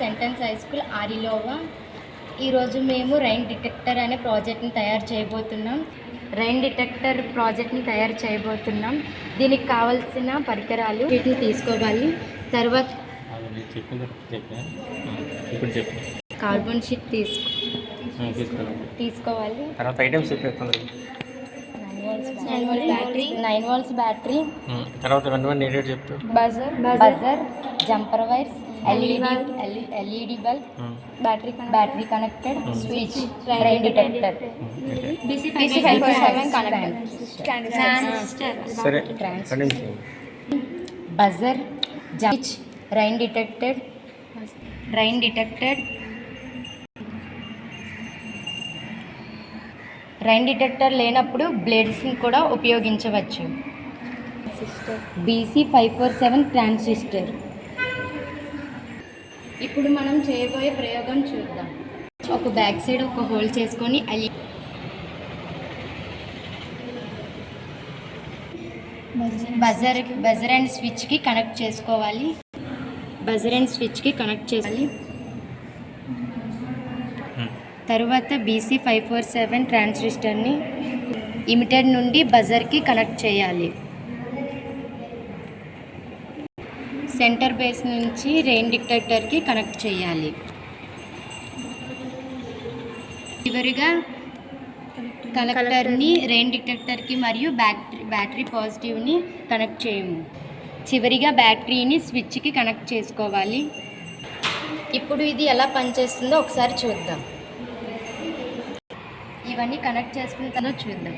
Sentence high school Arilova. ఈరోజు మేము rain detector అనే ప్రాజెక్ట్ని తయారు చేయబోతున్నాం. దీనికి కావాల్సిన పరికరాలు వీటిని తీసుకోవాలి. తర్వాత కార్బన్ షీట్ తీసుకోవాలి. తర్వాత ఐటమ్స్ 9 volts బ్యాటరీ, తర్వాత చెప్తా buzzer, jumper wires, LED bulb, battery connected switch, rain detector, buzzer, switch, rain detector లేనప్పుడు బ్లేడ్స్ని కూడా ఉపయోగించవచ్చు. BC547 transistor. ఇప్పుడు మనం చేయబోయే ప్రయోగం చూద్దాం. ఒక బ్యాక్ సైడ్ ఒక హోల్ చేసుకొని బజర్ అండ్ స్విచ్కి కనెక్ట్ చేసుకోవాలి. తరువాత BC547 ట్రాన్సిస్టర్ని ఇమిటర్ నుండి బజర్కి కనెక్ట్ చేయాలి. సెంటర్ బేస్ నుంచి రెయిన్ డిటెక్టర్కి కనెక్ట్ చేయాలి. చివరిగా కలెక్టర్ని రెయిన్ డిటెక్టర్కి మరియు బ్యాటరీ పాజిటివ్ని కనెక్ట్ చేయము. చివరిగా బ్యాటరీని స్విచ్కి కనెక్ట్ చేసుకోవాలి. ఇప్పుడు ఇది ఎలా పనిచేస్తుందో ఒకసారి చూద్దాం. ఇవన్నీ కనెక్ట్ చేసుకున్న తర్వాత చూద్దాం.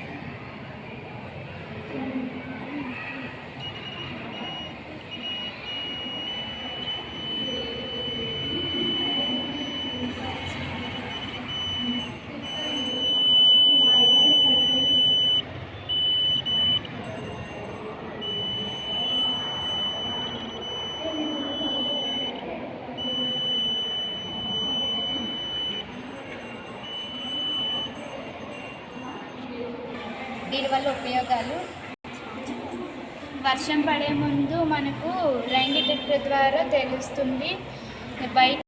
దీనివల్ల ఉపయోగాలు: వర్షం పడే ముందు మనకు రైన్ డిటెక్టర్ ద్వారా తెలుస్తుంది. బయట